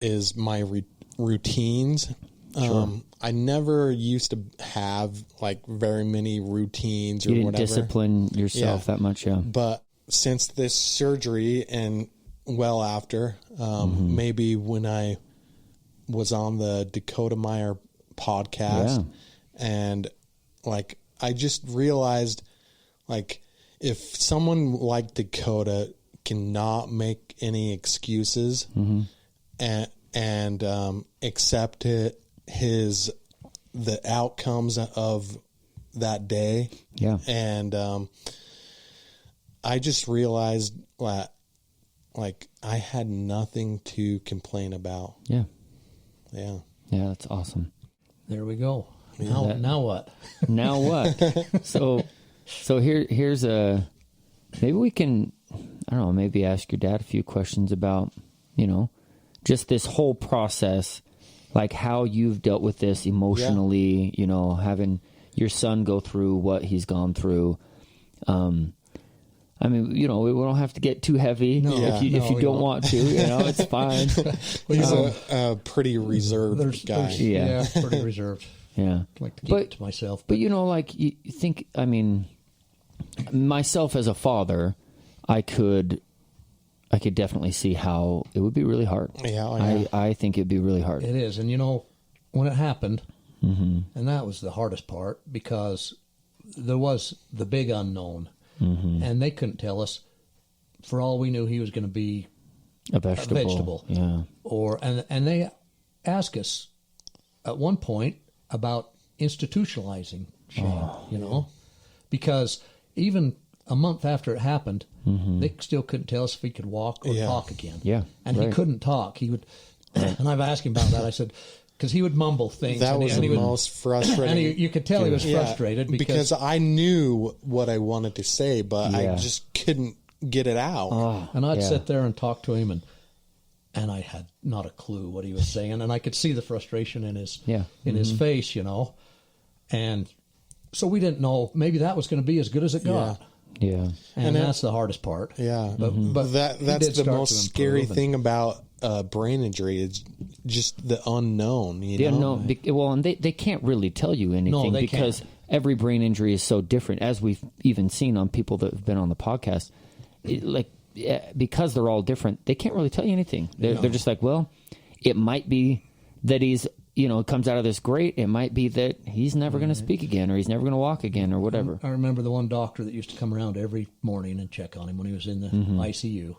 is my routines. Sure. I never used to have like very many routines or you didn't whatever. discipline yourself that much, yeah. But since this surgery and well after, maybe when I was on the Dakota Meyer podcast, and like I just realized, like, if someone like Dakota cannot make any excuses and accept the outcomes of that day, and I just realized that, like, I had nothing to complain about. Yeah, that's awesome. There we go. Now what? Now what? So here's maybe we can, I don't know, maybe ask your dad a few questions about, just this whole process, like how you've dealt with this emotionally, having your son go through what he's gone through. I mean, we don't have to get too heavy if you don't want to, it's fine. He's a pretty reserved guy. Yeah, pretty reserved. Yeah. I like to keep it to myself. But like you think, I mean, myself as a father, I could definitely see how it would be really hard. Yeah. I think it'd be really hard. It is. And when it happened, and that was the hardest part, because there was the big unknown. And they couldn't tell us. For all we knew, he was going to be a vegetable. Yeah. And they asked us at one point about institutionalizing Shane, because even a month after it happened, they still couldn't tell us if he could walk or talk again. Yeah. And he couldn't talk. He would, and I've asked him about that. I said, because he would mumble things. That was the most frustrating. And you could tell he was frustrated because I knew what I wanted to say, but I just couldn't get it out. And I'd sit there and talk to him, and I had not a clue what he was saying, and I could see the frustration in his his face, And so we didn't know. Maybe that was going to be as good as it got. Yeah. And that's the hardest part. Yeah. But that's the most scary thing about brain injury. It's just the unknown. The unknown. Well, and they can't really tell you anything because every brain injury is so different, as we've even seen on people that have been on the podcast. Because they're all different, they can't really tell you anything. They're just like, well, it might be that he's, comes out of this great. It might be that he's never going to speak again, or he's never going to walk again, or whatever. I remember the one doctor that used to come around every morning and check on him when he was in the ICU.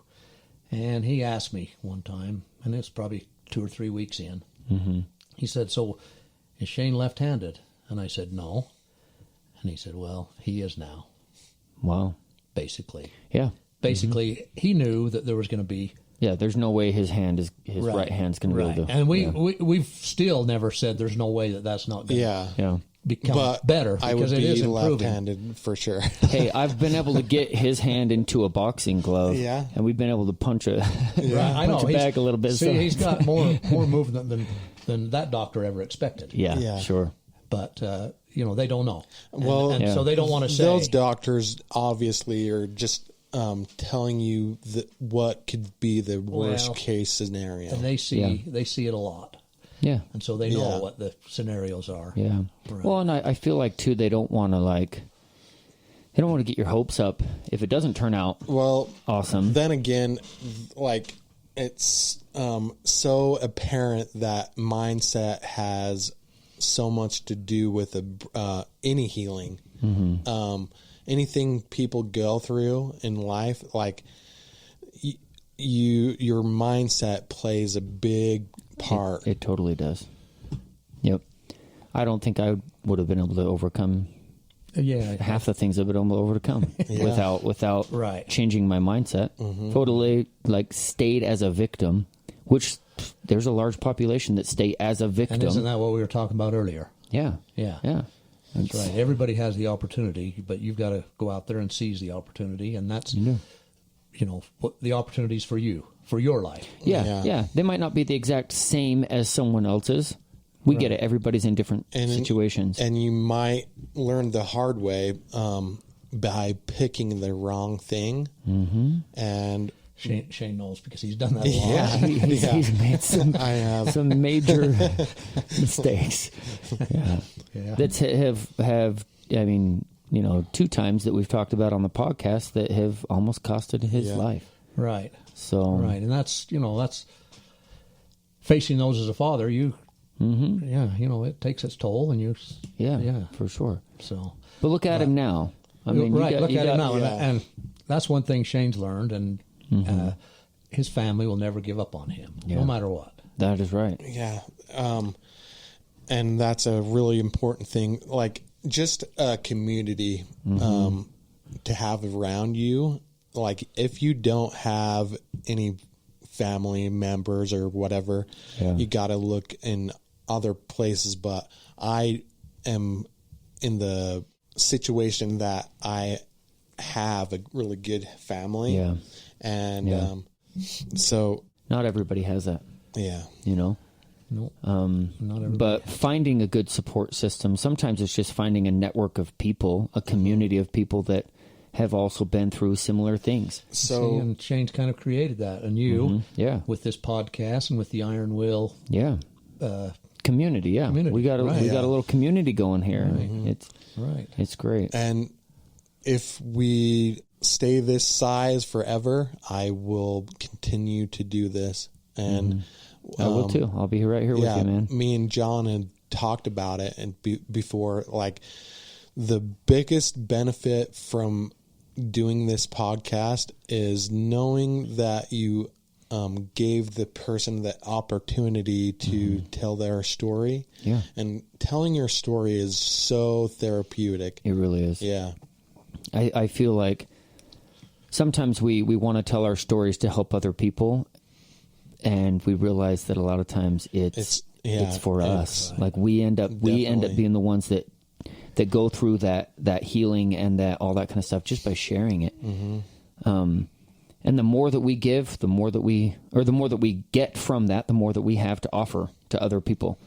And he asked me one time, and it's probably 2 or 3 weeks in, he said, "So is Shane left-handed?" And I said, "No." And he said, "Well, he is now." Wow. Basically. Yeah. Basically, he knew that there was going to be... Yeah, there's no way his right hand's going to be able to... And we've still never said there's no way that's not going to become better, because I would it be is improving. left-handed for sure. Hey, I've been able to get his hand into a boxing glove, and we've been able to punch a bag a little bit. See, he's got more movement than that doctor ever expected. Yeah, sure. But they don't know. Well, and so they don't want to say. Those doctors obviously are just telling you what could be the worst case scenario, and they see it a lot. Yeah. And so they know what the scenarios are. Yeah. Right. Well, and I feel like, too, they don't want to get your hopes up if it doesn't turn out awesome. Then again, like, it's so apparent that mindset has so much to do with any healing. Anything people go through in life, like, your mindset plays a big part. It totally does. Yep. I don't think I would have been able to overcome half the things I've been able to overcome without changing my mindset. Totally, like, stayed as a victim, which there's a large population that stay as a victim. And isn't that what we were talking about earlier? Yeah. That's right. Everybody has the opportunity, but you've got to go out there and seize the opportunity, and that's what the opportunities for you, for your life. Yeah. They might not be the exact same as someone else's. We get it. Everybody's in different situations. And you might learn the hard way by picking the wrong thing. And Shane knows because he's done that a lot. Yeah. He's made some major mistakes. Yeah. That have I mean, 2 times that we've talked about on the podcast that have almost costed his life. Right. So right, and that's facing those as a father. It takes its toll, and for sure. So, but look at him now. I mean, look at him now, and that's one thing Shane's learned, and his family will never give up on him, no matter what. That is right. Yeah, and that's a really important thing. Like just a community to have around you. Like if you don't have any family members or whatever, you got to look in other places. But I am in the situation that I have a really good family. Yeah. And so not everybody has that. Yeah. No. Not everybody. But finding a good support system, sometimes it's just finding a network of people, a community of people that have also been through similar things. So, and Shane's kind of created that, and you, with this podcast and with the Iron Will, community. We got a little community going here. Right. It's great. And if we stay this size forever, I will continue to do this, and I will too. I'll be right here with you, man. Me and John had talked about it, and before, like the biggest benefit from doing this podcast is knowing that you gave the person the opportunity to tell their story. Yeah. And telling your story is so therapeutic. It really is. Yeah. I feel like sometimes we want to tell our stories to help other people, and we realize that a lot of times it's for us. Like we end up being the ones that go through that healing and that all that kind of stuff just by sharing it. And the more that we give, the more that we get from that, the more that we have to offer to other people.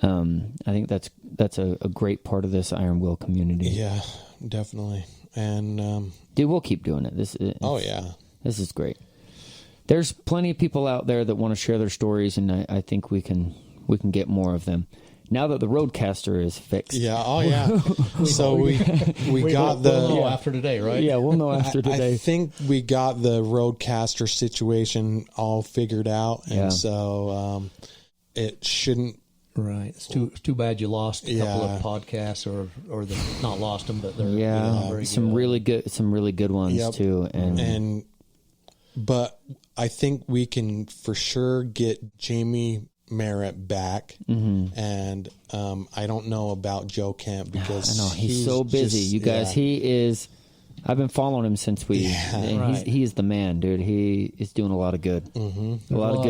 I think that's a great part of this Iron Will community. Yeah, definitely. And dude, we'll keep doing it. This is great. There's plenty of people out there that want to share their stories, and I think we can get more of them. Now that the Roadcaster is fixed. Yeah, so we got we'll know after today, right? Yeah, we'll know after today. I think we got the Roadcaster situation all figured out, and so it shouldn't. Right. It's too bad you lost a couple of podcasts, or not lost them, but they're not very some really good ones too, but I think we can for sure get Jamie Merritt back, and I don't know about Joe Kemp because I know he's so busy. You guys, he is. I've been following him since he's the man, dude. He is doing a lot of good. A lot of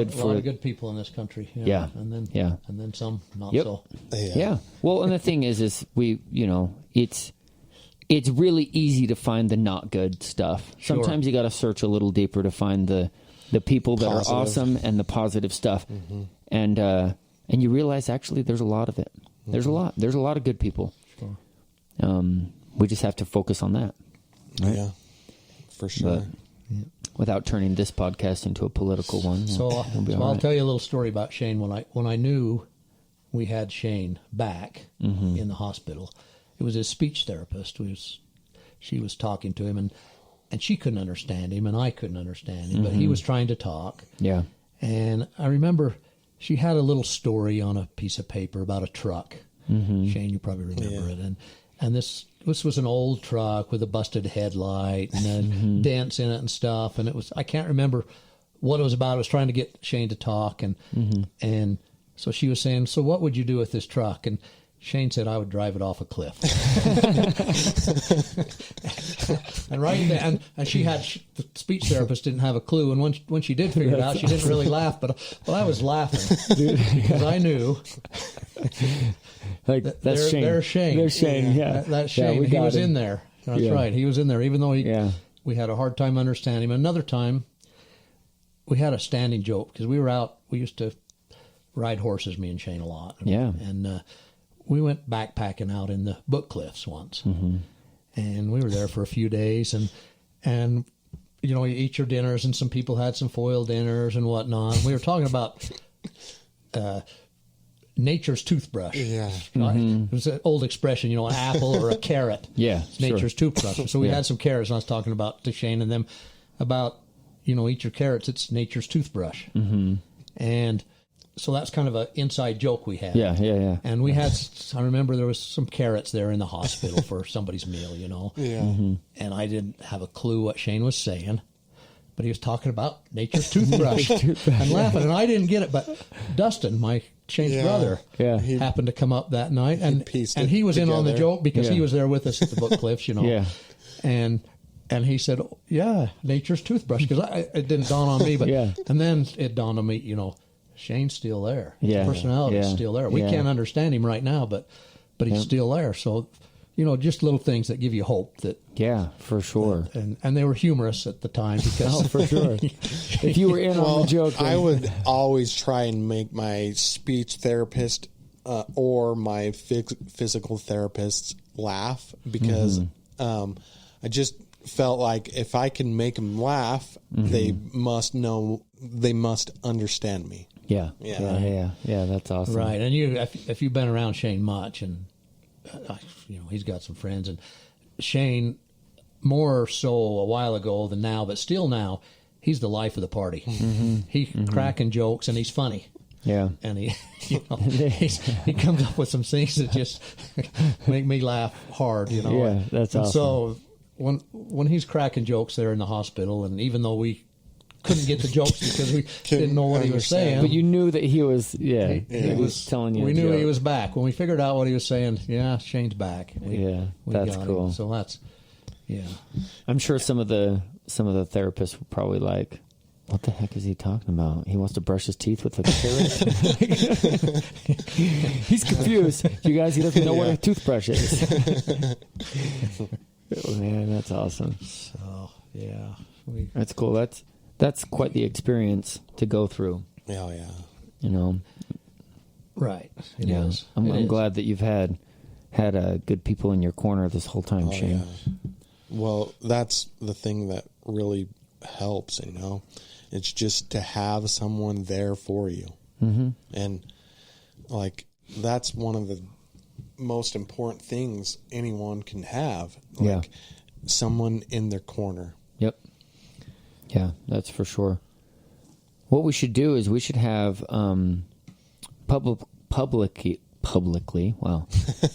good people in this country. And then some not so. Yeah. Well, and the thing is we, it's really easy to find the not good stuff. Sometimes you got to search a little deeper to find the people that are awesome and the positive stuff. And you realize actually there's a lot of it. There's a lot of good people. Sure. We just have to focus on that. Right? Yeah, for sure. But without turning this podcast into a political one. So I'll tell you a little story about Shane. When I knew we had Shane back in the hospital, it was his speech therapist. She was talking to him, and she couldn't understand him, and I couldn't understand him, but he was trying to talk. Yeah. And I remember she had a little story on a piece of paper about a truck. Shane, you probably remember it. And this was an old truck with a busted headlight and then dents in it and stuff. And I can't remember what it was about. I was trying to get Shane to talk. And so she was saying, so what would you do with this truck? And Shane said, I would drive it off a cliff. and she had, the speech therapist didn't have a clue. And when she did figure it out, she didn't really laugh. But I was laughing because I knew. Like that's Shane. There's Shane. There's Shane. Yeah, that's Shane. He was in there. That's right. He was in there, even though we had a hard time understanding him. Another time, we had a standing joke because we were out. We used to ride horses, me and Shane, a lot. And we went backpacking out in the Book Cliffs once, and we were there for a few days. And you eat your dinners, and some people had some foil dinners and whatnot. We were talking about nature's toothbrush. Yeah. It was an old expression, an apple or a carrot. Yeah, It's nature's toothbrush. So we had some carrots, and I was talking about to Shane and them about, eat your carrots. It's nature's toothbrush. Mm-hmm. And so that's kind of an inside joke we had. Yeah. And we had, I remember there was some carrots there in the hospital for somebody's meal, Yeah. Mm-hmm. And I didn't have a clue what Shane was saying, but he was talking about nature's toothbrush. I'm laughing, and I didn't get it. But Dustin, Shane's brother, happened to come up that night, and he was in on the joke because he was there with us at the Book Cliffs, Yeah. And he said, nature's toothbrush, because it didn't dawn on me, but and then it dawned on me, Shane's still there. Yeah. His personality is still there. We can't understand him right now, but he's still there. So, just little things that give you hope that. Yeah, for sure. And they were humorous at the time because. For sure. If you were in on the joke. I would always try and make my speech therapist or my physical therapist laugh because I just felt like if I can make them laugh, they must understand me. Yeah, that's awesome. Right, and if you've been around Shane much, and he's got some friends, and Shane more so a while ago than now, but still now, he's the life of the party. He's cracking jokes, and he's funny. Yeah, and he comes up with some things that just make me laugh hard. Yeah, that's awesome. So when he's cracking jokes there in the hospital, and even though we couldn't get the jokes because we didn't know what he was saying, but you knew that he was he was telling you. We knew he was back when we figured out what he was saying. Yeah, Shane's back. That's cool. Him. So that's I'm sure some of the therapists were probably like, what the heck is he talking about? He wants to brush his teeth with a carrot? He's confused. You guys, he doesn't know what a toothbrush is. Oh, man, that's awesome. So, yeah. That's cool. That's quite the experience to go through. Oh, yeah. Right. It is. I'm glad that you've had good people in your corner this whole time, Shane. Yeah. Well, that's the thing that really helps, It's just to have someone there for you. Mm-hmm. And, that's one of the most important things anyone can have. Someone in their corner. Yep. Yeah, that's for sure. What we should do is we should have publicly,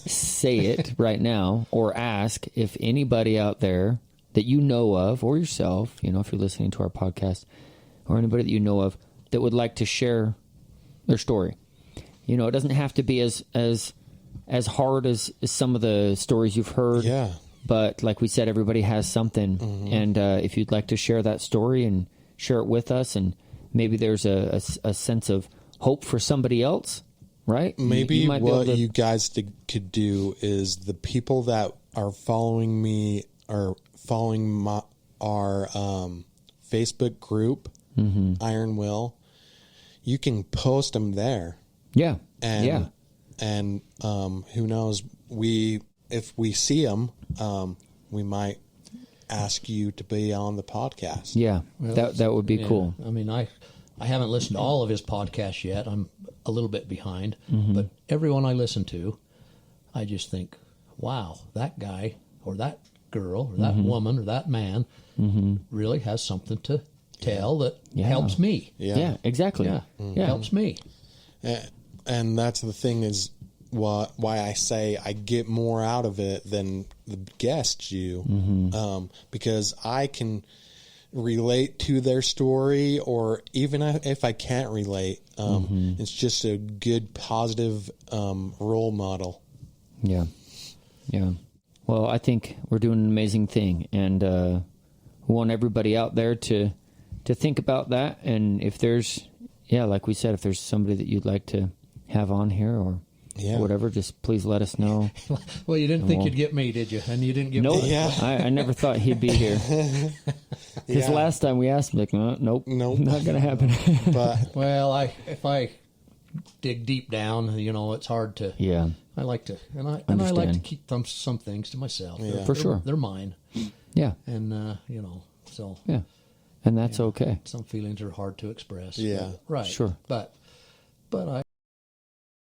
say it right now, or ask if anybody out there that you know of, or yourself, if you're listening to our podcast, or anybody that you know of that would like to share their story. It doesn't have to be as hard as some of the stories you've heard. Yeah. But like we said, everybody has something. Mm-hmm. And if you'd like to share that story and share it with us, and maybe there's a sense of hope for somebody else, right? Maybe you guys could do is the people that are following me or following our Facebook group, Iron Will, you can post them there. Yeah. And who knows, if we see them, we might ask you to be on the podcast. Yeah, well, that would be cool. I mean, I haven't listened to all of his podcasts yet. I'm a little bit behind, but everyone I listen to, I just think, wow, that guy or that girl or that woman or that man really has something to tell that helps me. Yeah, exactly. Yeah. Helps me. And that's the thing is why I say I get more out of it than the guests do, because I can relate to their story, or even if I can't relate, it's just a good, positive role model. Yeah. Well, I think we're doing an amazing thing, and we want everybody out there to think about that. And if there's, like we said, if there's somebody that you'd like to have on here or whatever, just please let us know. Well, you didn't think you'd get me, did you? And you didn't get me. Yeah. I never thought he'd be here. Because last time we asked him, like, nope, not going to happen. But if I dig deep down, it's hard to. Yeah. I like to, and I like to keep some things to myself. For sure, they're mine. Yeah. And so. Yeah. And that's okay. Some feelings are hard to express. Yeah. Right. Sure. But